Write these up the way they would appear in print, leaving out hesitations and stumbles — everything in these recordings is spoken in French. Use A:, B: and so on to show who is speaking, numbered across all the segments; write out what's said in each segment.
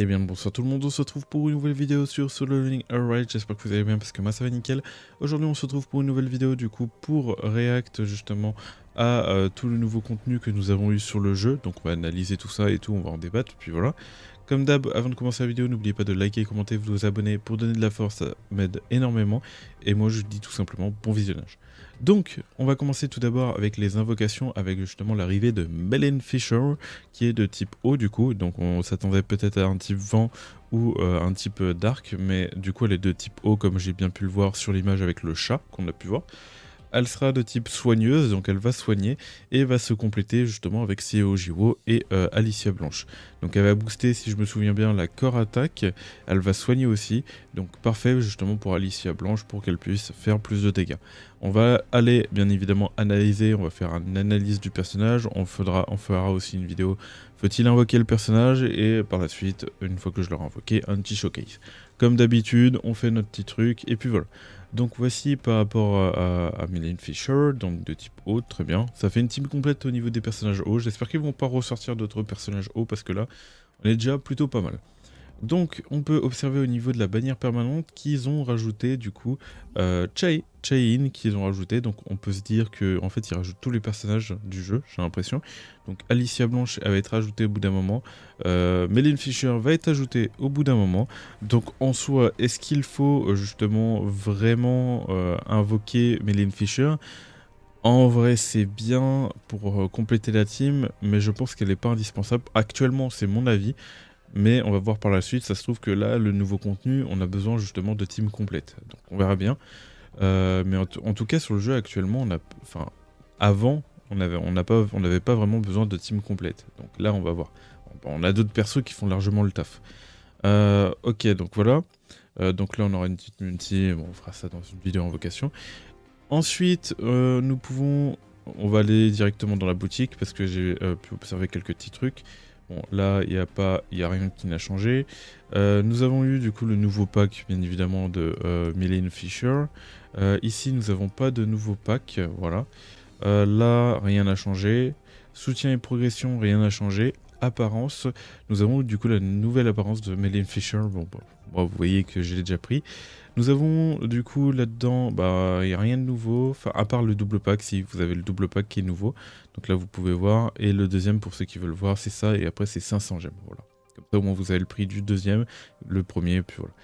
A: Eh bien bonsoir tout le monde, on se retrouve pour une nouvelle vidéo sur Solo Leveling Alright, j'espère que vous allez bien parce que moi ça va nickel. Aujourd'hui on se retrouve pour une nouvelle vidéo du coup pour react justement à tout le nouveau contenu que nous avons eu sur le jeu. Donc on va analyser tout ça et tout, on va en débattre, puis voilà. Comme d'hab, avant de commencer la vidéo, n'oubliez pas de liker, commenter, vous abonner pour donner de la force, ça m'aide énormément. Et moi je dis tout simplement bon visionnage. Donc, on va commencer tout d'abord avec les invocations, avec justement l'arrivée de Melon Fisher, qui est de type eau du coup, donc on s'attendait peut-être à un type vent ou un type dark, mais du coup elle est de type eau comme j'ai bien pu le voir sur l'image avec le chat qu'on a pu voir. Elle sera de type soigneuse, donc elle va soigner et va se compléter justement avec CEO Jiwo et Alicia Blanche. Donc elle va booster, si je me souviens bien, la core attaque, elle va soigner aussi, donc parfait justement pour Alicia Blanche pour qu'elle puisse faire plus de dégâts. On va aller bien évidemment analyser, on va faire une analyse du personnage, on fera aussi une vidéo, faut-il invoquer le personnage, et par la suite, une fois que je l'aurai invoqué, un petit showcase. Comme d'habitude, on fait notre petit truc, et puis voilà. Donc voici par rapport à Melon Fisher, donc de type haut, très bien. Ça fait une team complète au niveau des personnages hauts. J'espère qu'ils vont pas ressortir d'autres personnages hauts parce que là, on est déjà plutôt pas mal. Donc on peut observer au niveau de la bannière permanente qu'ils ont rajouté du coup Chain qu'ils ont rajouté, donc on peut se dire que en fait ils rajoutent tous les personnages du jeu, j'ai l'impression. Donc Alicia Blanche elle va être ajoutée au bout d'un moment, Melon Fisher va être ajoutée au bout d'un moment. Donc en soi, est-ce qu'il faut justement vraiment invoquer Melon Fisher? En vrai c'est bien pour compléter la team, mais je pense qu'elle n'est pas indispensable. Actuellement c'est mon avis. Mais on va voir par la suite, ça se trouve que là, le nouveau contenu, on a besoin justement de team complète. Donc on verra bien. Mais en tout cas, sur le jeu actuellement, avant, on n'avait pas vraiment besoin de team complète. Donc là, on va voir. On a d'autres persos qui font largement le taf. Ok, donc voilà. Donc là, on aura une petite multi. Bon, on fera ça dans une vidéo invocation. Ensuite, on va aller directement dans la boutique parce que j'ai pu observer quelques petits trucs. Bon, là, il n'y a rien qui n'a changé. Nous avons eu du coup le nouveau pack, bien évidemment, de Melon Fisher. Ici, nous n'avons pas de nouveau pack, voilà. Là, rien n'a changé. Soutien et progression, rien n'a changé. Apparence, nous avons du coup la nouvelle apparence de Melon Fisher. Bon, moi, vous voyez que je l'ai déjà pris. Nous avons du coup là-dedans, bah il n'y a rien de nouveau, enfin à part le double pack, si vous avez le double pack qui est nouveau. Donc là vous pouvez voir, et le deuxième pour ceux qui veulent voir c'est ça, et après c'est 500 gemmes, voilà. Comme ça au moins vous avez le prix du deuxième, le premier, puis voilà.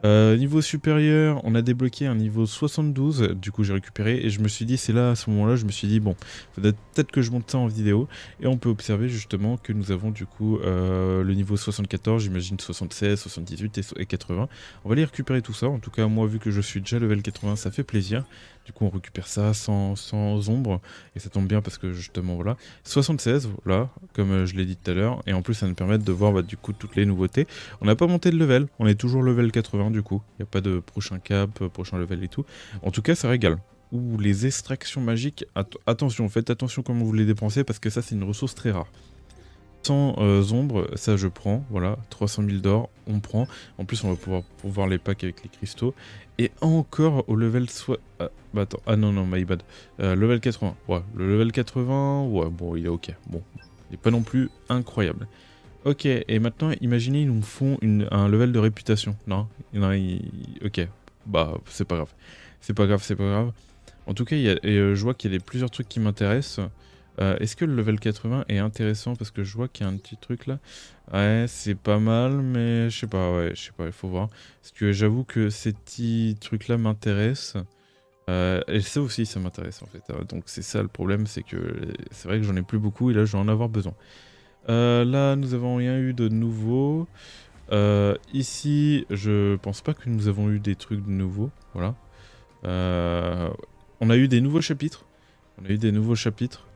A: Niveau supérieur, on a débloqué un niveau 72, du coup j'ai récupéré, et je me suis dit, c'est là, à ce moment-là, je me suis dit, bon, faudrait peut-être que je monte ça en vidéo, et on peut observer justement que nous avons du coup le niveau 74, j'imagine 76, 78 et 80. On va aller récupérer tout ça, en tout cas moi vu que je suis déjà level 80, ça fait plaisir. Du coup on récupère ça sans ombre, et ça tombe bien parce que justement voilà. 76, voilà, comme je l'ai dit tout à l'heure, et en plus ça nous permet de voir du coup toutes les nouveautés. On n'a pas monté de level, on est toujours level 80 du coup, il n'y a pas de prochain cap, prochain level et tout. En tout cas ça régale. Ouh, les extractions magiques, attention, faites attention comment vous les dépensez parce que ça c'est une ressource très rare. Sans ombre, ça je prends, voilà, 300 000 d'or, on prend. En plus on va pouvoir voir les packs avec les cristaux. Et encore au level soit... bah attends, ah non, my bad. Level 80, ouais, le level 80, ouais, bon, il est ok. Bon, il n'est pas non plus incroyable. Ok, et maintenant, imaginez, ils nous font un level de réputation. Non, ok, bah, c'est pas grave. C'est pas grave, c'est pas grave. En tout cas, je vois qu'il y a plusieurs trucs qui m'intéressent. Est-ce que le level 80 est intéressant? Parce que je vois qu'il y a un petit truc là. Ouais, c'est pas mal, mais je sais pas, ouais, je sais pas, il faut voir. Parce que j'avoue que ces petits trucs là m'intéressent. Et ça aussi, ça m'intéresse en fait. Donc c'est ça le problème, c'est que c'est vrai que j'en ai plus beaucoup et là, je vais en avoir besoin. Là, nous avons rien eu de nouveau. Ici, je pense pas que nous avons eu des trucs de nouveau. Voilà. On a eu des nouveaux chapitres.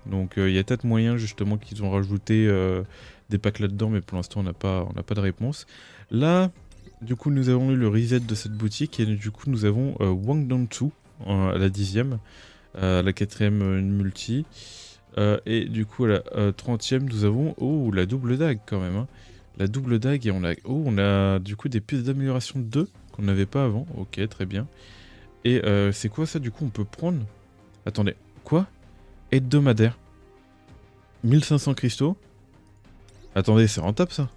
A: Donc il y a peut-être moyen justement qu'ils ont rajouté des packs là-dedans, mais pour l'instant on n'a pas de réponse. Là, du coup, nous avons eu le reset de cette boutique et du coup nous avons Wang Dongsu à la 10e, la 4e multi. Et du coup, à la 30e, nous avons la double dague quand même. Hein. La double dague, et on a du coup des pièces d'amélioration 2 qu'on n'avait pas avant. Ok, très bien. Et c'est quoi ça, du coup, on peut prendre... Attendez, quoi? Hebdomadaire. 1500 cristaux. Attendez, c'est rentable ça?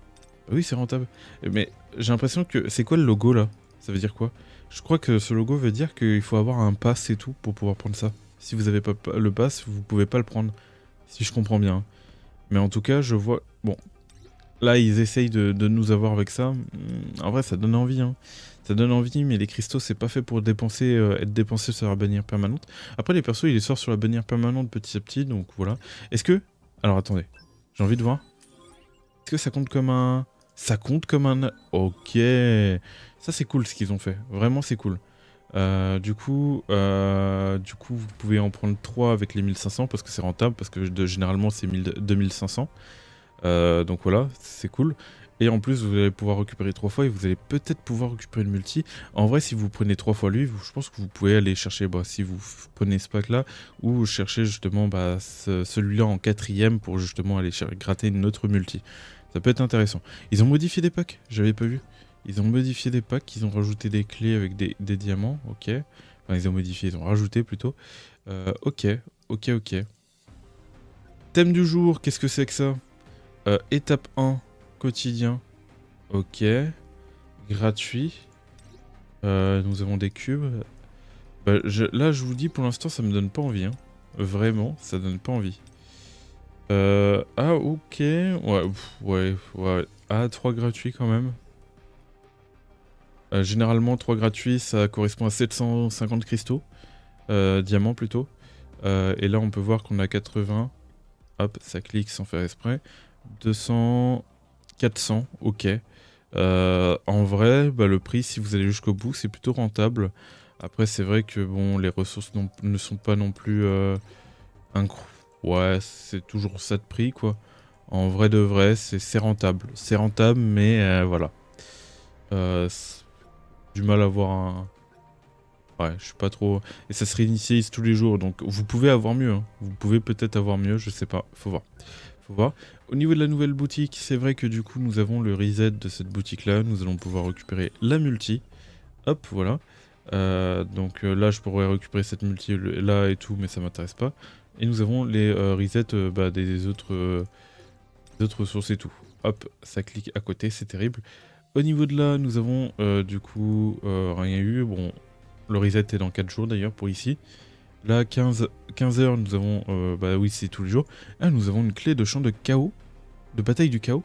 A: Oui, c'est rentable. Mais j'ai l'impression que... C'est quoi le logo, là? Ça veut dire quoi? Je crois que ce logo veut dire qu'il faut avoir un pass et tout pour pouvoir prendre ça. Si vous avez pas le pass, vous pouvez pas le prendre. Si je comprends bien. Mais en tout cas, je vois... Bon, là, ils essayent de nous avoir avec ça. En vrai, ça donne envie, hein. Ça donne envie, mais les cristaux, c'est pas fait pour dépenser, être dépensé sur la bannière permanente. Après, les persos, ils les sortent sur la bannière permanente petit à petit, donc voilà. Est-ce que... Alors, attendez. J'ai envie de voir. Est-ce que ça compte comme un... Ça compte comme un... Ok. Ça, c'est cool, ce qu'ils ont fait. Vraiment, c'est cool. Du coup, vous pouvez en prendre 3 avec les 1500, parce que c'est rentable, parce que généralement, c'est 2500. Donc voilà, c'est cool. Et en plus, vous allez pouvoir récupérer 3 fois et vous allez peut-être pouvoir récupérer une multi. En vrai, si vous prenez 3 fois lui, je pense que vous pouvez aller chercher, bah, si vous prenez ce pack là, ou chercher justement bah, celui-là en 4ème pour justement aller gratter une autre multi. Ça peut être intéressant. Ils ont modifié des packs, j'avais pas vu. Ils ont modifié des packs, ils ont rajouté des clés avec des diamants, ok. Enfin, ils ont modifié, ils ont rajouté plutôt. Ok, ok. Thème du jour, qu'est-ce que c'est que ça? Étape 1, quotidien. Ok. Gratuit. Nous avons des cubes. Bah, là, je vous dis, pour l'instant, ça me donne pas envie. Hein. Vraiment, ça donne pas envie. Ah, ok. Ouais. Ah, 3 gratuits quand même. Généralement, 3 gratuits, ça correspond à 750 cristaux. Diamants plutôt. Et là, on peut voir qu'on a 80. Hop, ça clique sans faire exprès. 200... 400, ok. En vrai, bah, le prix, si vous allez jusqu'au bout, c'est plutôt rentable. Après, c'est vrai que bon, les ressources ne sont pas non plus incroyables. Ouais, c'est toujours ça de prix, quoi. En vrai de vrai, c'est rentable. C'est rentable, mais voilà. Du mal à avoir un... Ouais, je suis pas trop... Et ça se réinitialise tous les jours, donc vous pouvez avoir mieux. Hein. Vous pouvez peut-être avoir mieux, je sais pas. Faut voir. Faut voir. Au niveau de la nouvelle boutique, c'est vrai que du coup, nous avons le reset de cette boutique-là. Nous allons pouvoir récupérer la multi. Hop, voilà. Là, je pourrais récupérer cette multi là et tout, mais ça m'intéresse pas. Et nous avons les resets bah, des autres ressources et tout. Hop, ça clique à côté, c'est terrible. Au niveau de là, nous avons du coup rien eu. Bon, le reset est dans 4 jours d'ailleurs pour ici. Là, 15 heures, nous avons... bah oui, c'est tous les jours. Ah, nous avons une clé de champ de chaos. De bataille du chaos.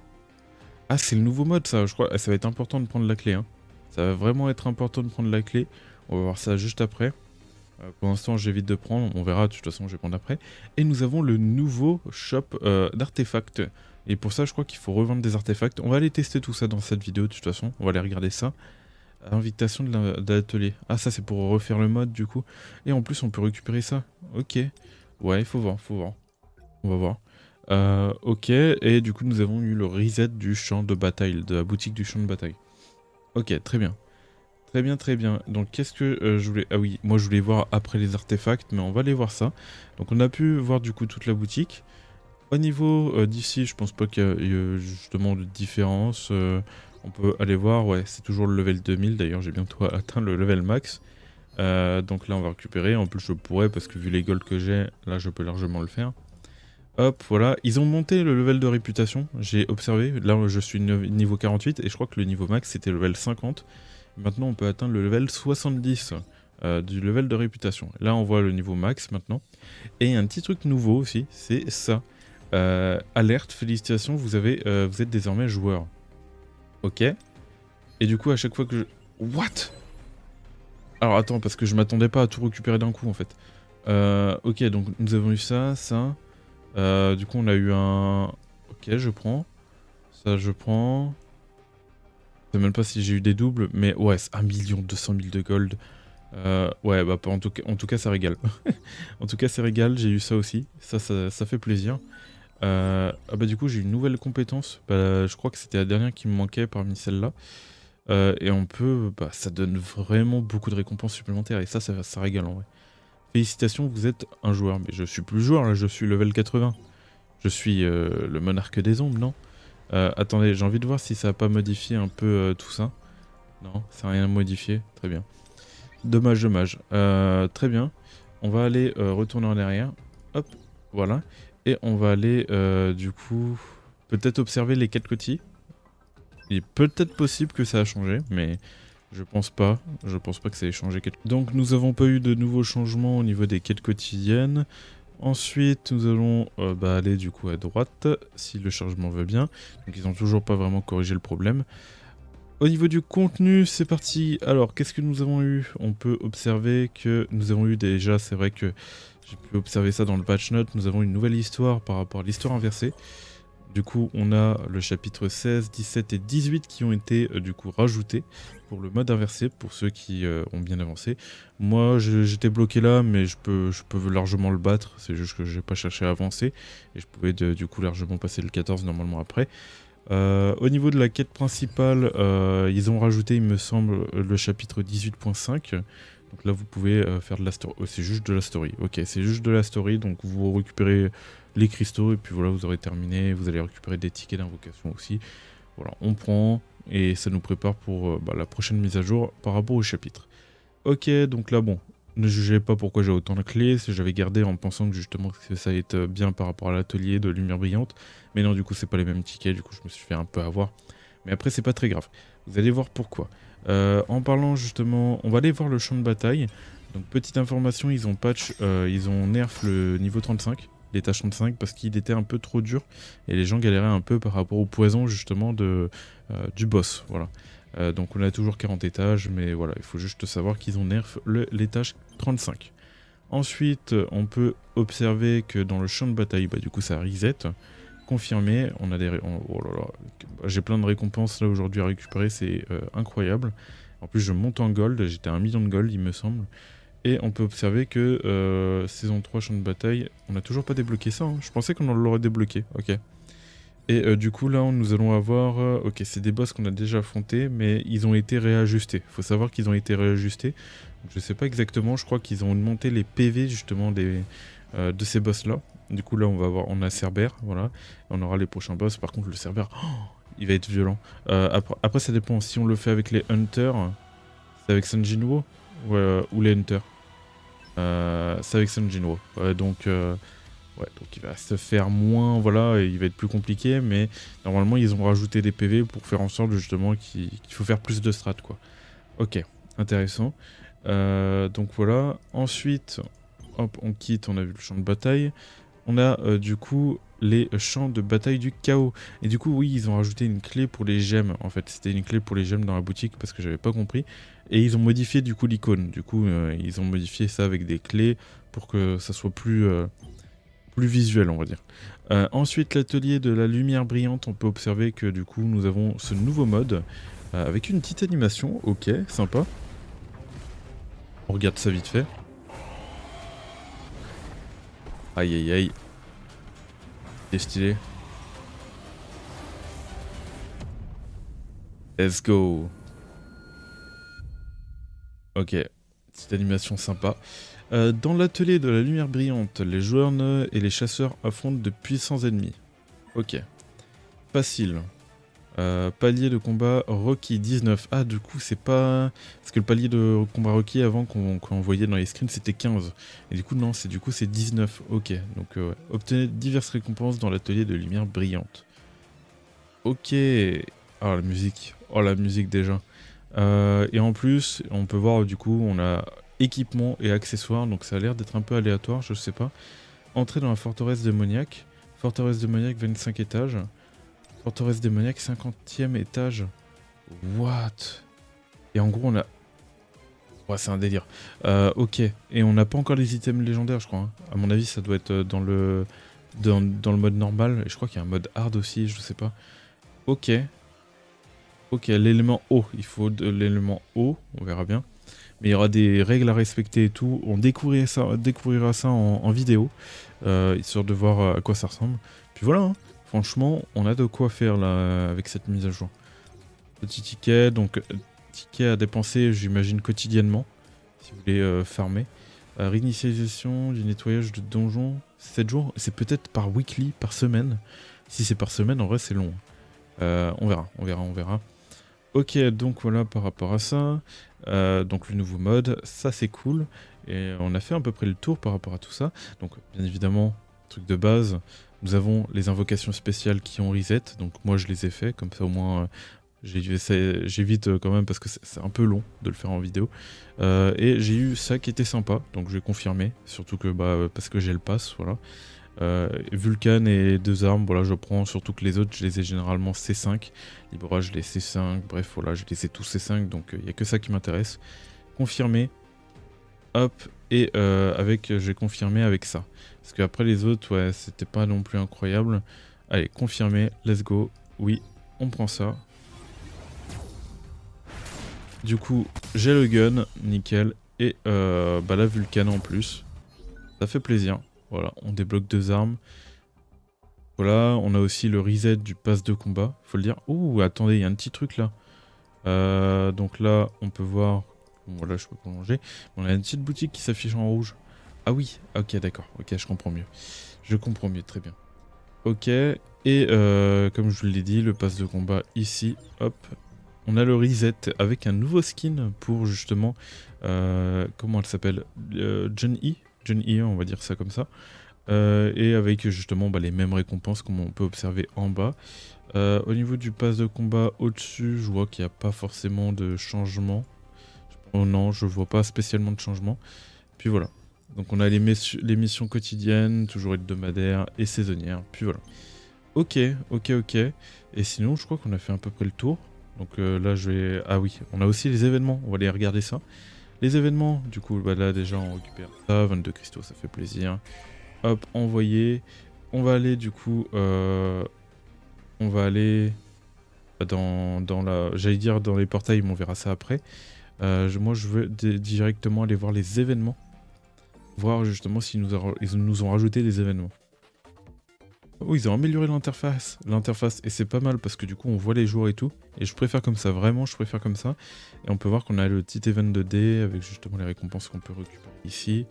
A: Ah, c'est le nouveau mode, ça, je crois. Ah, ça va être important de prendre la clé. Hein. Ça va vraiment être important de prendre la clé. On va voir ça juste après. Pour l'instant, j'évite de prendre. On verra, de toute façon, je vais prendre après. Et nous avons le nouveau shop d'artefacts. Et pour ça, je crois qu'il faut revendre des artefacts. On va aller tester tout ça dans cette vidéo, de toute façon. On va aller regarder ça. Invitation de l'atelier. Ah, ça, c'est pour refaire le mode, du coup. Et en plus, on peut récupérer ça. Ok. Ouais, il faut voir, faut voir. On va voir. Ok, et du coup nous avons eu le reset du champ de bataille, de la boutique du champ de bataille. Ok, très bien. Très bien. Donc qu'est-ce que je voulais... Ah oui, moi je voulais voir après les artefacts, mais on va aller voir ça. Donc on a pu voir du coup toute la boutique. Au niveau d'ici, je pense pas qu'il y ait justement de différence. On peut aller voir, ouais, c'est toujours le level 2000, d'ailleurs j'ai bientôt atteint le level max. Donc là on va récupérer, en plus je pourrais, parce que vu les golds que j'ai, là je peux largement le faire. Hop, voilà. Ils ont monté le level de réputation, j'ai observé. Là, je suis niveau 48 et je crois que le niveau max, c'était le level 50. Maintenant, on peut atteindre le level 70 du level de réputation. Là, on voit le niveau max maintenant. Et un petit truc nouveau aussi, c'est ça. Alerte, félicitations, vous êtes désormais joueur. Ok. Et du coup, à chaque fois que je... What? Alors, attends, parce que je m'attendais pas à tout récupérer d'un coup, en fait. Ok, donc nous avons eu ça, ça... du coup, on a eu un... Ok, je prends. Ça, je prends. Je sais même pas si j'ai eu des doubles, mais ouais, 1 200 000 de gold. Ouais, bah en tout cas, ça régale. En tout cas, ça régale, j'ai eu ça aussi. Ça fait plaisir. Ah bah du coup, j'ai une nouvelle compétence. Bah, je crois que c'était la dernière qui me manquait parmi celles-là. Et on peut... Bah, ça donne vraiment beaucoup de récompenses supplémentaires. Et ça régale en vrai. Félicitations, vous êtes un joueur. Mais je suis plus joueur, là, je suis level 80. Je suis le monarque des ombres, non? Attendez, j'ai envie de voir si ça n'a pas modifié un peu tout ça. Non, ça n'a rien modifié. Très bien. Dommage. Très bien. On va aller retourner en arrière. Hop, voilà. Et on va aller, du coup, peut-être observer les 4 côtés. Il est peut-être possible que ça a changé, mais je pense pas. Je pense pas que ça ait changé. Donc nous avons pas eu de nouveaux changements au niveau des quêtes quotidiennes. Ensuite, nous allons aller du coup à droite, si le chargement veut bien. Donc ils ont toujours pas vraiment corrigé le problème. Au niveau du contenu, c'est parti. Alors, qu'est-ce que nous avons eu? On peut observer que nous avons eu déjà, c'est vrai que j'ai pu observer ça dans le patch note, nous avons une nouvelle histoire par rapport à l'histoire inversée. Du coup, on a le chapitre 16, 17 et 18 qui ont été du coup rajoutés pour le mode inversé, pour ceux qui ont bien avancé. Moi, j'étais bloqué là, mais je peux largement le battre. C'est juste que j'ai pas cherché à avancer. Et je pouvais du coup largement passer le 14 normalement après. Au niveau de la quête principale, ils ont rajouté, il me semble, le chapitre 18.5. Donc là, vous pouvez faire de la story. Oh, c'est juste de la story. Ok, c'est juste de la story. Donc vous récupérez les cristaux et puis voilà, vous aurez terminé. Vous allez récupérer des tickets d'invocation aussi. Voilà, on prend et ça nous prépare pour la prochaine mise à jour par rapport au chapitre. Ok, donc là, bon, ne jugez pas pourquoi j'ai autant de clés, j'avais gardé en pensant que justement que ça allait être bien par rapport à l'atelier de lumière brillante, mais non, du coup c'est pas les mêmes tickets, du coup je me suis fait un peu avoir, mais après c'est pas très grave, vous allez voir pourquoi. En parlant justement, on va aller voir le champ de bataille, donc petite information, ils ont ils ont nerf le niveau 35, l'étage 35, parce qu'il était un peu trop dur, et les gens galéraient un peu par rapport au poison justement du boss, voilà. Donc on a toujours 40 étages, mais voilà, il faut juste savoir qu'ils ont nerf l'étage 35. Ensuite, on peut observer que dans le champ de bataille, du coup ça reset. Confirmé, on a oh là là, j'ai plein de récompenses là aujourd'hui à récupérer, c'est incroyable. En plus je monte en gold, j'étais à 1 million de gold il me semble. Et on peut observer que saison 3 champ de bataille, on n'a toujours pas débloqué ça, hein. Je pensais qu'on l'aurait débloqué, ok. Et du coup là nous allons avoir, ok c'est des boss qu'on a déjà affrontés mais ils ont été réajustés, faut savoir qu'ils ont été réajustés, je sais pas exactement, je crois qu'ils ont monté les PV justement de ces boss là, du coup là on a Cerber, voilà, et on aura les prochains boss, par contre le Cerber, oh, il va être violent, après ça dépend, si on le fait avec les Hunters, c'est avec Sanjinwo ou les Hunters, c'est avec Sanjinwo, donc... ouais, donc il va se faire moins, voilà, et il va être plus compliqué, mais normalement ils ont rajouté des PV pour faire en sorte justement qu'il faut faire plus de strat, quoi. Ok, intéressant. Donc voilà, ensuite, hop, on quitte, on a vu le champ de bataille. On a du coup les champs de bataille du chaos. Et du coup, oui, ils ont rajouté une clé pour les gemmes, en fait. C'était une clé pour les gemmes dans la boutique parce que j'avais pas compris. Et ils ont modifié du coup l'icône. Du coup, ils ont modifié ça avec des clés pour que ça soit plus visuel, on va dire. Ensuite, l'atelier de la lumière brillante, on peut observer que du coup, nous avons ce nouveau mode avec une petite animation. Ok, sympa. On regarde ça vite fait. Aïe aïe aïe. C'est stylé. Let's go. Ok, petite animation sympa. Dans l'atelier de la lumière brillante, les joueurs et les chasseurs affrontent de puissants ennemis. Ok. Facile. Palier de combat Rocky 19. Ah, du coup, c'est pas... Parce que le palier de combat Rocky, avant, qu'on voyait dans les screens, c'était 15. Et du coup, non, c'est 19. Ok. Donc, ouais. Obtenez diverses récompenses dans l'atelier de lumière brillante. Ok. Ah, la musique. Oh, la musique, déjà. Et en plus, on peut voir, du coup, on a équipement et accessoires. Donc, ça a l'air d'être un peu aléatoire, je sais pas. Entrer dans la forteresse démoniaque. Forteresse démoniaque, 25 étages. Forteresse démoniaque, 50e étage. What? Et en gros, on a... Ouais, c'est un délire. Ok. Et on n'a pas encore les items légendaires, je crois, hein. À mon avis, ça doit être dans le mode normal. Et je crois qu'il y a un mode hard aussi, je sais pas. Ok. Ok, l'élément eau. Il faut de l'élément eau. On verra bien. Mais il y aura des règles à respecter et tout. On découvrira ça en vidéo. Histoire de voir à quoi ça ressemble. Puis voilà, hein. Franchement, on a de quoi faire là avec cette mise à jour. Petit ticket, donc ticket à dépenser, j'imagine quotidiennement, si vous voulez farmer. Réinitialisation du nettoyage de donjon, 7 jours, c'est peut-être par weekly, par semaine. Si c'est par semaine, en vrai c'est long. On verra. Ok, donc voilà par rapport à ça. Donc le nouveau mode, ça c'est cool. Et on a fait à peu près le tour par rapport à tout ça. Donc bien évidemment, truc de base, nous avons les invocations spéciales qui ont reset. Donc moi je les ai fait, comme ça au moins j'évite quand même parce que c'est un peu long de le faire en vidéo. Et j'ai eu ça qui était sympa, donc je vais confirmer, surtout que parce que j'ai le pass, voilà. Vulcan et 2 armes, voilà, je prends, surtout que les autres, je les ai généralement C5. Libra, je les C5, bref, voilà, je les ai tous C5, donc il n'y a que ça qui m'intéresse. Confirmer, hop, et j'ai confirmé avec ça. Parce qu'après les autres, ouais, c'était pas non plus incroyable. Allez, confirmer, let's go, oui, on prend ça. Du coup, j'ai le gun, nickel, et la Vulcan en plus. Ça fait plaisir. Voilà, on débloque 2 armes. Voilà, on a aussi le reset du pass de combat, faut le dire. Ouh, attendez, il y a un petit truc là. Donc là, on peut voir... Bon, voilà, je peux prolonger. On a une petite boutique qui s'affiche en rouge. Ah oui, ok, d'accord. Ok, je comprends mieux. Je comprends mieux, très bien. Ok, et comme je vous l'ai dit, le pass de combat ici, hop. On a le reset avec un nouveau skin pour justement... comment elle s'appelle, Jun-E, on va dire ça comme ça. Et avec justement les mêmes récompenses comme on peut observer en bas. Au niveau du pass de combat au-dessus, je vois qu'il n'y a pas forcément de changement. Oh non, je vois pas spécialement de changement. Puis voilà. Donc on a les missions quotidiennes, toujours hebdomadaires et saisonnières. Puis voilà. Ok, ok, ok. Et sinon, je crois qu'on a fait à peu près le tour. Donc là, je vais... Ah oui, on a aussi les événements. On va aller regarder ça. Les événements, du coup, là déjà, on récupère ça. 22 cristaux, ça fait plaisir. Hop, envoyer. On va aller, du coup... On va aller dans la... J'allais dire dans les portails, mais on verra ça après. Moi, je veux directement aller voir les événements. Voir justement s'ils nous ont rajouté des événements. Oh, ils ont amélioré l'interface. Et c'est pas mal parce que du coup, on voit les jours et tout. Et je préfère comme ça, vraiment, je préfère comme ça. Et on peut voir qu'on a le petit event de dés avec justement les récompenses qu'on peut récupérer ici.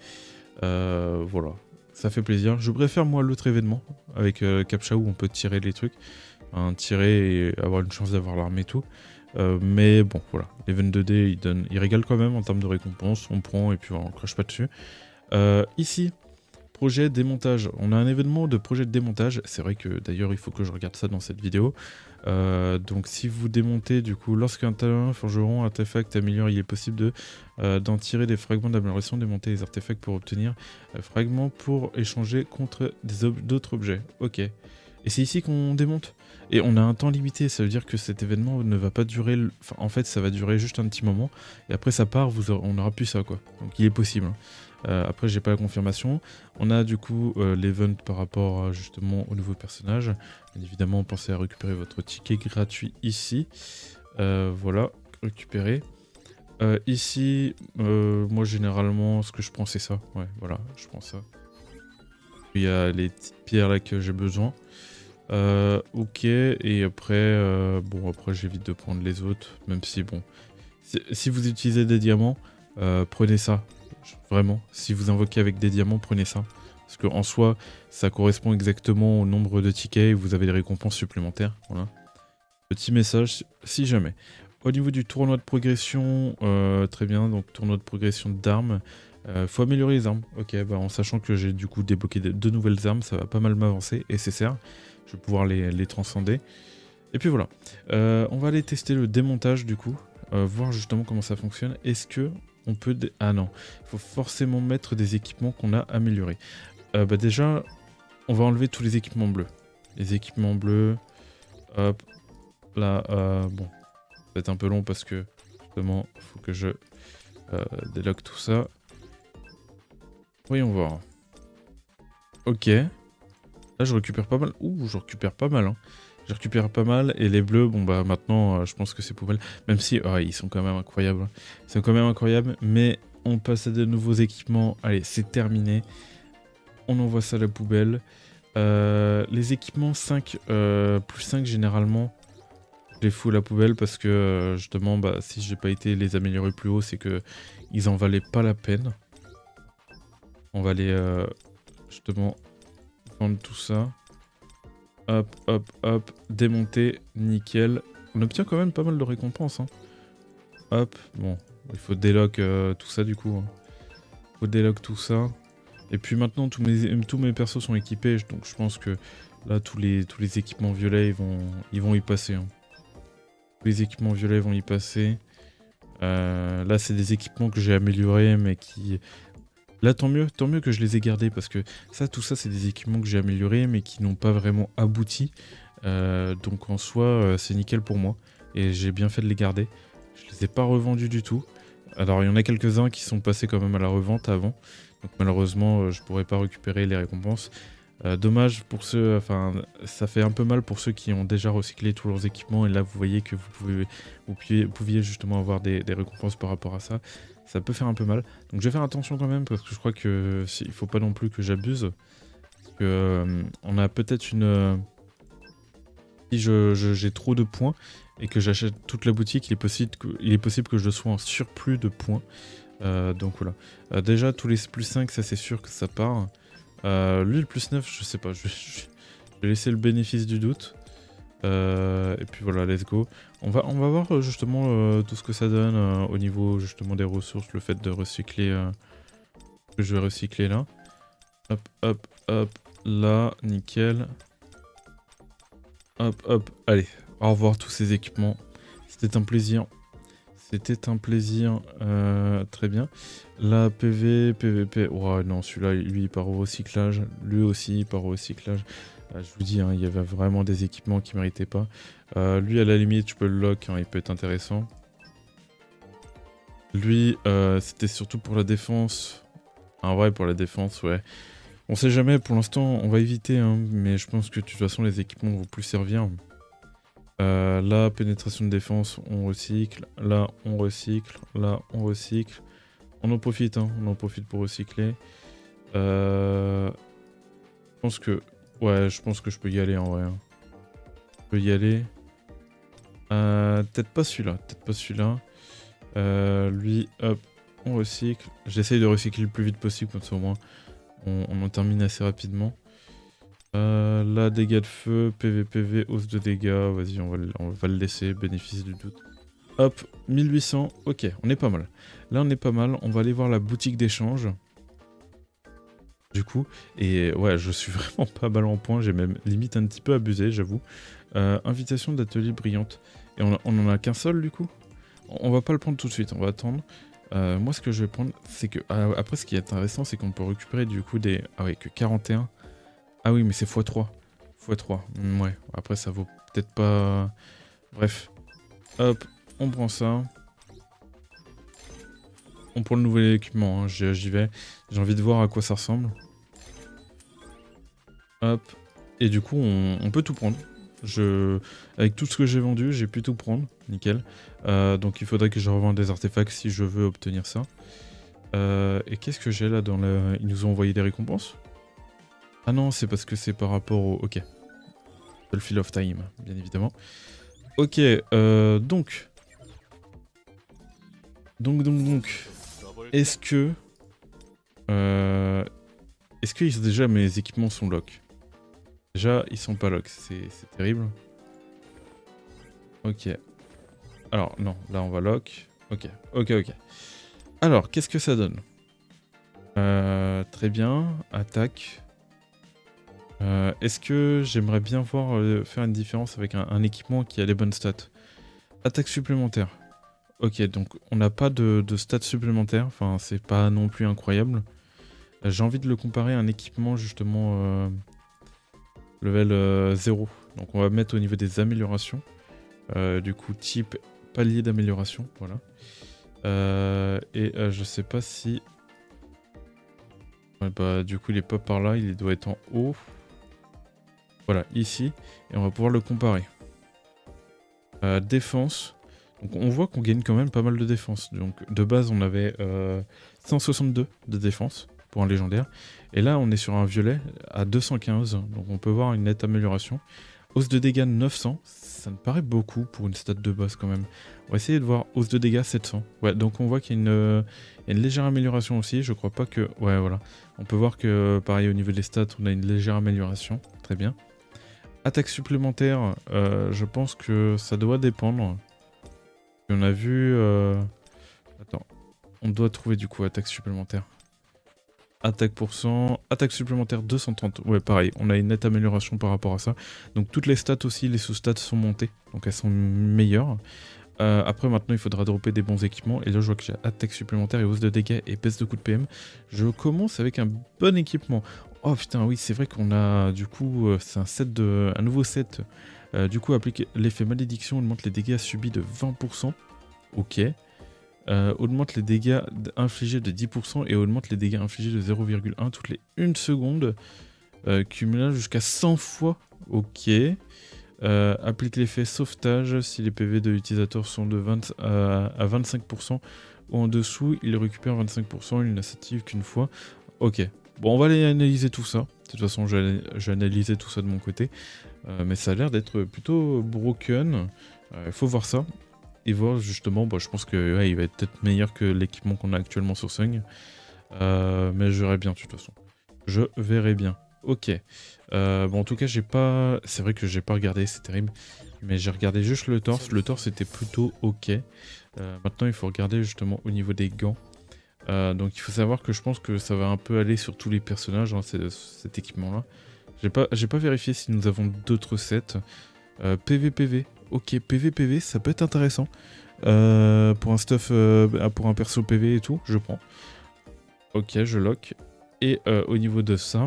A: Voilà, ça fait plaisir. Je préfère moi l'autre événement avec Captcha où on peut tirer les trucs. Tirer et avoir une chance d'avoir l'arme et tout. Mais bon, voilà. L'event 2D, il régale quand même en termes de récompense. On prend et puis voilà, on crache pas dessus. Ici, projet démontage. On a un événement de projet de démontage. C'est vrai que d'ailleurs, il faut que je regarde ça dans cette vidéo. Donc si vous démontez, du coup, lorsqu'un talent, forgeron, artefact améliore, il est possible d'en tirer des fragments d'amélioration, démonter les artefacts pour obtenir fragments pour échanger contre d'autres objets. Ok. Et c'est ici qu'on démonte. Et on a un temps limité, ça veut dire que cet événement ne va pas durer... Enfin, en fait, ça va durer juste un petit moment. Et après, ça part, on n'aura plus ça, quoi. Donc, il est possible. Après, j'ai pas la confirmation. On a, du coup, l'event par rapport, justement, au nouveau personnage. Bien évidemment, pensez à récupérer votre ticket gratuit ici. Voilà, récupérer. Ici, moi, généralement, ce que je prends, c'est ça. Ouais, voilà, je prends ça. Il y a les petites pierres là que j'ai besoin. Ok, et après, bon, après j'évite de prendre les autres, même si, bon, si vous utilisez des diamants, prenez ça, vraiment. Si vous invoquez avec des diamants, prenez ça. Parce qu'en soi, ça correspond exactement au nombre de tickets et vous avez des récompenses supplémentaires, voilà. Petit message, si jamais. Au niveau du tournoi de progression, très bien, donc tournoi de progression d'armes. Faut améliorer les armes, ok, en sachant que j'ai du coup débloqué 2 nouvelles armes, ça va pas mal m'avancer, et c'est certain. Je vais pouvoir les transcender. Et puis voilà. On va aller tester le démontage du coup. Voir justement comment ça fonctionne. Est-ce que on peut... Ah non. Il faut forcément mettre des équipements qu'on a améliorés. Déjà, on va enlever tous les équipements bleus. Les équipements bleus. Hop. Là, bon. Ça va être un peu long parce que justement, il faut que je déloque tout ça. Voyons voir. Ok. Là, je récupère pas mal. Ouh, je récupère pas mal. Hein. Je récupère pas mal. Et les bleus, bon, bah maintenant, je pense que c'est poubelle. Même si, ils sont quand même incroyables. Ils sont quand même incroyables. Mais on passe à de nouveaux équipements. Allez, c'est terminé. On envoie ça à la poubelle. Les équipements 5, plus 5, généralement, je les fous à la poubelle parce que, justement, si j'ai pas été les améliorer plus haut, c'est que ils en valaient pas la peine. On va les, justement... tout ça. Hop, hop, hop. Démonter. Nickel. On obtient quand même pas mal de récompenses. Hein. Hop. Bon. Il faut délock tout ça du coup. Hein. Faut délock tout ça. Et puis maintenant, tous mes persos sont équipés. Donc je pense que là, tous les équipements violets, ils vont y passer. Hein. les équipements violets vont y passer. Là, c'est des équipements que j'ai améliorés, mais qui... Là, tant mieux que je les ai gardés, parce que tout ça, c'est des équipements que j'ai améliorés, mais qui n'ont pas vraiment abouti. Donc en soi, c'est nickel pour moi. Et j'ai bien fait de les garder. Je les ai pas revendus du tout. Alors, il y en a quelques-uns qui sont passés quand même à la revente avant. Donc malheureusement, je pourrais pas récupérer les récompenses. Dommage pour ceux, enfin, ça fait un peu mal pour ceux qui ont déjà recyclé tous leurs équipements. Et là, vous voyez que vous pouviez justement avoir des récompenses par rapport à ça. Ça peut faire un peu mal. Donc je vais faire attention quand même, parce que je crois que il faut pas non plus que j'abuse. Parce que on a peut-être une... si j'ai trop de points et que j'achète toute la boutique, il est possible que je sois en surplus de points. Donc voilà. Déjà, tous les plus 5, ça c'est sûr que ça part. Lui, le plus 9, je sais pas. Je vais laisser le bénéfice du doute. Et puis voilà, let's go. On va voir justement tout ce que ça donne au niveau justement des ressources. Le fait de recycler... que je vais recycler là. Hop, hop, hop. Là, nickel. Hop, hop. Allez, au revoir tous ces équipements. C'était un plaisir. C'était un plaisir. Très bien. Là, PV, PVP. Oh non, celui-là, lui, il part au recyclage. Lui aussi, il part au recyclage. Je vous dis, hein, il y avait vraiment des équipements qui méritaient pas. Lui, à la limite, je peux le lock. Hein, il peut être intéressant. Lui, c'était surtout pour la défense. En vrai, pour la défense, ouais. On sait jamais, pour l'instant, on va éviter. Hein, mais je pense que de toute façon, les équipements vont plus servir. Là, pénétration de défense, on recycle. Là, on recycle. Là, on recycle. On en profite, hein. On en profite pour recycler. Je pense que... Ouais, je pense que je peux y aller en vrai. Hein. Je peux y aller. Peut-être pas celui-là. Peut-être pas celui-là. Lui, hop, on recycle. J'essaye de recycler le plus vite possible, comme ça au moins on en termine assez rapidement. Là, dégâts de feu, PVPV, hausse de dégâts. Vas-y, on va le laisser, bénéfice du doute. Hop, 1800, ok, on est pas mal. Là, on est pas mal. On va aller voir la boutique d'échange. Du coup, et ouais, je suis vraiment pas mal en point. J'ai même limite un petit peu abusé, j'avoue. Invitation d'atelier brillante. Et on en a qu'un seul, du coup. On va pas le prendre tout de suite, on va attendre. Moi, ce que je vais prendre, c'est que... après, ce qui est intéressant, c'est qu'on peut récupérer du coup des... Ah ouais, que 41. Ah oui, mais c'est x3. x3, ouais. Après, ça vaut peut-être pas... Bref. Hop, on prend ça. On prend le nouvel équipement, hein. J'y vais. J'ai envie de voir à quoi ça ressemble. Hop. Et du coup, on peut tout prendre. Avec tout ce que j'ai vendu, j'ai pu tout prendre. Nickel. Donc il faudrait que je revende des artefacts si je veux obtenir ça. Et qu'est-ce que j'ai là dans le... Ils nous ont envoyé des récompenses? Ah non, c'est parce que c'est par rapport au... Ok. Le Feel of Time, bien évidemment. Ok, donc... Est-ce que... Est-ce que déjà mes équipements sont lock? Déjà, ils sont pas lock, c'est terrible. Ok. Alors, non, là on va lock. Ok, ok. Alors, qu'est-ce que ça donne? Très bien, attaque. Est-ce que j'aimerais bien voir faire une différence avec un équipement qui a les bonnes stats? Attaque supplémentaire. Ok, donc on n'a pas de stats supplémentaires, enfin c'est pas non plus incroyable. J'ai envie de le comparer à un équipement justement level 0. Donc on va mettre au niveau des améliorations. Du coup type palier d'amélioration, voilà. Je sais pas si... Ouais, bah du coup il est pas par là, il doit être en haut. Voilà, ici. Et on va pouvoir le comparer. Défense. Donc on voit qu'on gagne quand même pas mal de défense. Donc de base on avait 162 de défense pour un légendaire. Et là on est sur un violet à 215. Donc on peut voir une nette amélioration. Hausse de dégâts 900. Ça me paraît beaucoup pour une stat de base quand même. On va essayer de voir hausse de dégâts 700. Ouais, donc on voit qu'il y a une légère amélioration aussi. Je crois pas que... Ouais, voilà. On peut voir que pareil au niveau des stats on a une légère amélioration. Très bien. Attaque supplémentaire, je pense que ça doit dépendre. On a vu... Attends, on doit trouver du coup attaque supplémentaire. Attaque %, attaque supplémentaire 230. Ouais, pareil, on a une nette amélioration par rapport à ça. Donc toutes les stats aussi, les sous-stats sont montées, donc elles sont meilleures. Après, maintenant, il faudra dropper des bons équipements. Et là, je vois que j'ai attaque supplémentaire et hausse de dégâts et baisse de coût de PM. Je commence avec un bon équipement. Oh putain, oui, c'est vrai qu'on a du coup, c'est un nouveau set. Du coup, applique l'effet malédiction, augmente les dégâts subis de 20%. Ok. Augmente les dégâts infligés de 10% et augmente les dégâts infligés de 0,1 toutes les 1 seconde. Cumulable jusqu'à 100 fois. Ok. Applique l'effet sauvetage si les PV de l'utilisateur sont de 20 à 25% ou en dessous, il récupère 25%, il ne s'active qu'une fois. Ok. Bon, on va aller analyser tout ça. De toute façon, j'ai analysé tout ça de mon côté. Mais ça a l'air d'être plutôt broken. Il faut voir ça. Et voir justement, je pense que ouais, il va être peut-être meilleur que l'équipement qu'on a actuellement sur Sung. Mais je verrai bien de toute façon. Je verrai bien. Ok. Bon, en tout cas, j'ai pas... C'est vrai que j'ai pas regardé, c'est terrible. Mais j'ai regardé juste le torse. Le torse était plutôt ok. Maintenant, il faut regarder justement au niveau des gants. Donc il faut savoir que je pense que ça va un peu aller sur tous les personnages, hein, cet équipement-là. J'ai pas vérifié si nous avons d'autres sets. PVPV. Ok, PVPV, ça peut être intéressant. Pour un stuff, pour un perso PV et tout, je prends. Ok, je lock. Et au niveau de ça,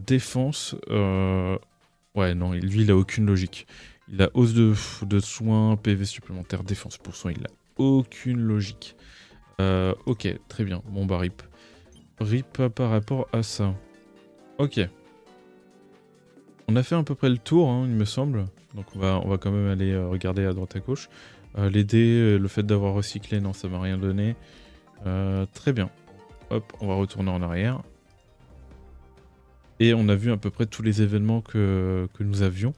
A: défense, ouais, non, lui, il a aucune logique. Il a hausse de soins, PV supplémentaire, défense pour soin, il a aucune logique. Ok, très bien. Bon, bah, rip. Rip par rapport à ça. Ok. On a fait à peu près le tour, hein, il me semble. Donc on va quand même aller regarder à droite à gauche. Les dés, le fait d'avoir recyclé, non, ça m'a rien donné. Très bien. Hop, on va retourner en arrière. Et on a vu à peu près tous les événements que nous avions.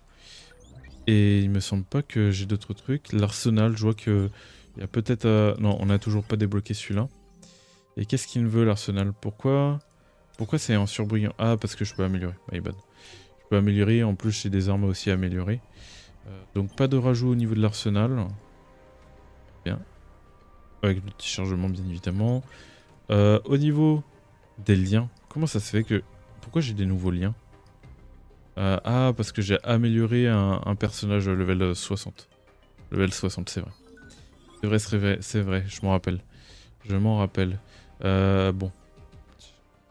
A: Et il me semble pas que j'ai d'autres trucs. L'arsenal, je vois que il y a peut-être... Non, on n'a toujours pas débloqué celui-là. Et qu'est-ce qu'il me veut l'arsenal? Pourquoi c'est en surbrillant? Ah, parce que je peux améliorer. My bad. Je peux améliorer, en plus j'ai des armes aussi à améliorer. Donc pas de rajout au niveau de l'arsenal. Bien. Avec le petit chargement bien évidemment. Au niveau des liens, comment ça se fait que... Pourquoi j'ai des nouveaux liens? Ah, parce que j'ai amélioré un personnage level 60. Level 60, c'est vrai. C'est vrai, je m'en rappelle. Je m'en rappelle. Bon.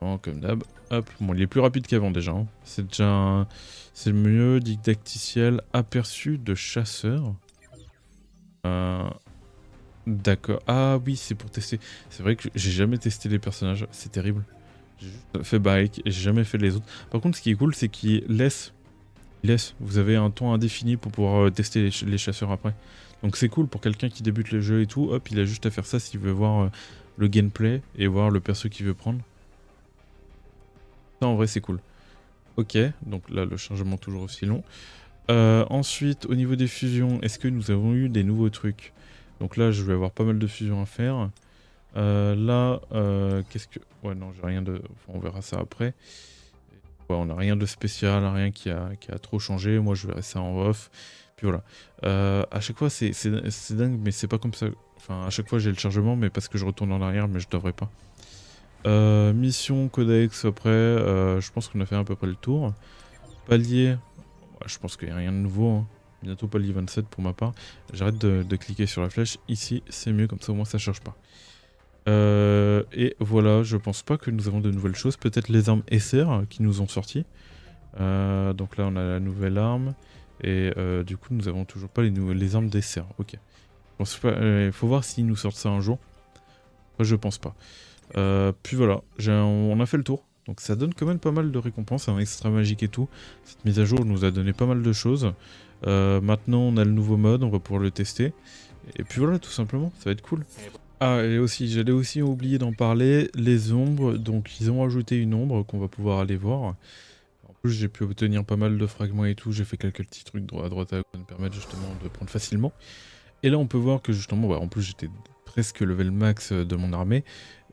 A: Bon, comme d'hab. Hop, bon, il est plus rapide qu'avant déjà. Hein. C'est déjà C'est mieux, didacticiel, aperçu de chasseur. D'accord. Ah oui, c'est pour tester. C'est vrai que j'ai jamais testé les personnages, c'est terrible. J'ai juste fait Barik et j'ai jamais fait les autres. Par contre, ce qui est cool, c'est qu'il laisse... Vous avez un temps indéfini pour pouvoir tester les chasseurs après. Donc c'est cool pour quelqu'un qui débute le jeu et tout. Hop, il a juste à faire ça s'il veut voir le gameplay et voir le perso qu'il veut prendre. Ça, en vrai, c'est cool. Ok, donc là, le chargement toujours aussi long. Ensuite, au niveau des fusions, est-ce que nous avons eu des nouveaux trucs? Donc là, je vais avoir pas mal de fusions à faire. Là, qu'est-ce que... Ouais, non, j'ai rien de... Enfin, on verra ça après. Ouais, on n'a rien de spécial, rien qui a trop changé. Moi, je verrai ça en off. Puis voilà. À chaque fois, c'est dingue, mais c'est pas comme ça. Enfin, à chaque fois, j'ai le chargement, mais parce que je retourne en arrière, mais je devrais pas. Mission, codex, après, je pense qu'on a fait à peu près le tour. Palier, ouais, je pense qu'il n'y a rien de nouveau. Hein. Bientôt palier 27 pour ma part. J'arrête de cliquer sur la flèche. Ici, c'est mieux, comme ça au moins ça change pas. Et voilà, je pense pas que nous avons de nouvelles choses. Peut-être les armes SR qui nous ont sorti. Donc là, on a la nouvelle arme. Et du coup, nous avons toujours pas les armes d'SR. Ok. Il faut voir s'ils nous sortent ça un jour. Après, je pense pas. Puis voilà, on a fait le tour. Donc ça donne quand même pas mal de récompenses, un extra magique et tout. Cette mise à jour nous a donné pas mal de choses. Maintenant, on a le nouveau mode, on va pouvoir le tester. Et puis voilà, tout simplement, ça va être cool. Ah, et aussi, j'allais aussi oublier d'en parler, les ombres. Donc ils ont ajouté une ombre qu'on va pouvoir aller voir. En plus, j'ai pu obtenir pas mal de fragments et tout. J'ai fait quelques petits trucs à droite à gauche qui nous permettent justement de prendre facilement. Et là, on peut voir que justement, en plus, j'étais presque level max de mon armée.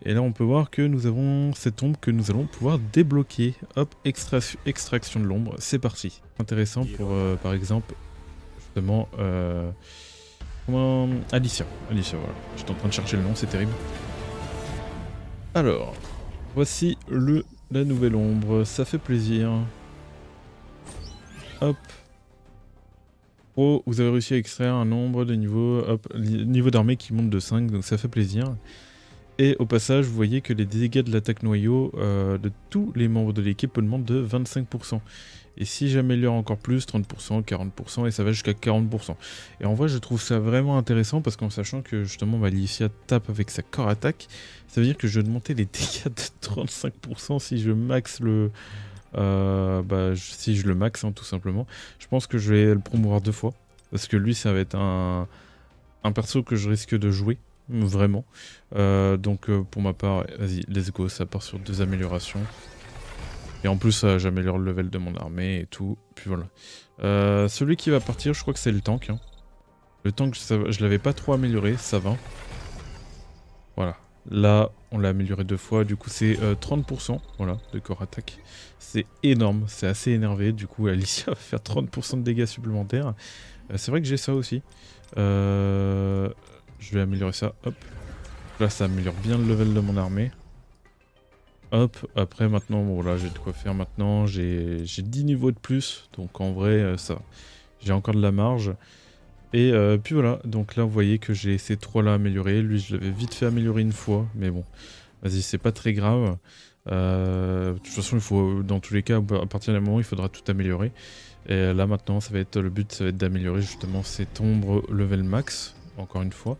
A: Et là, on peut voir que nous avons cette ombre que nous allons pouvoir débloquer. Hop, extraction de l'ombre, c'est parti. Intéressant pour, par exemple, justement, Alicia. Alicia, voilà. J'étais en train de chercher le nom, c'est terrible. Alors, Voici la nouvelle ombre, ça fait plaisir. Hop. Oh, vous avez réussi à extraire un nombre de niveaux, hop, niveau d'armée qui monte de 5, donc ça fait plaisir. Et au passage, vous voyez que les dégâts de l'attaque noyau de tous les membres de l'équipe augmentent de 25%. Et si j'améliore encore plus, 30%, 40%, et ça va jusqu'à 40%. Et en vrai, je trouve ça vraiment intéressant parce qu'en sachant que justement, Alicia tape avec sa corps attaque, ça veut dire que je vais augmenter les dégâts de 35% si je max le... si je le max, hein, tout simplement. Je pense que je vais le promouvoir 2 fois. Parce que lui, ça va être un perso que je risque de jouer. Vraiment. Donc pour ma part, vas-y, let's go, ça part sur 2 améliorations. Et en plus, j'améliore le level de mon armée et tout. Puis voilà. Celui qui va partir, je crois que c'est le tank. Hein. Le tank, je l'avais pas trop amélioré, ça va. Voilà. Là, on l'a amélioré 2 fois, du coup c'est 30% voilà, de corps attaque. C'est énorme, c'est assez énervé, du coup Alicia va faire 30% de dégâts supplémentaires. C'est vrai que j'ai ça aussi. Je vais améliorer ça, hop. Là ça améliore bien le level de mon armée. Hop, après maintenant, bon là j'ai de quoi faire maintenant, j'ai 10 niveaux de plus, donc en vrai ça, j'ai encore de la marge. Et puis voilà, donc là vous voyez que j'ai ces 3 là améliorés, lui je l'avais vite fait améliorer une fois, mais bon, vas-y c'est pas très grave. De toute façon il faut, dans tous les cas, à partir d'un moment il faudra tout améliorer. Et là maintenant ça va être, le but ça va être d'améliorer justement cette ombre level max, encore une fois.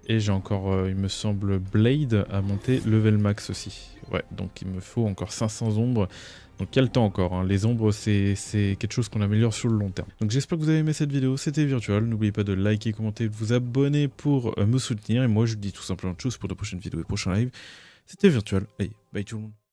A: Et j'ai encore, il me semble, Blade à monter level max aussi. Ouais, donc il me faut encore 500 ombres. Donc il y a le temps encore, hein. Les ombres c'est quelque chose qu'on améliore sur le long terme. Donc j'espère que vous avez aimé cette vidéo, c'était Virtual. N'oubliez pas de liker, commenter, de vous abonner pour me soutenir. Et moi je vous dis tout simplement tchuss pour de prochaines vidéos et prochains lives. C'était Virtual, allez, bye tout le monde.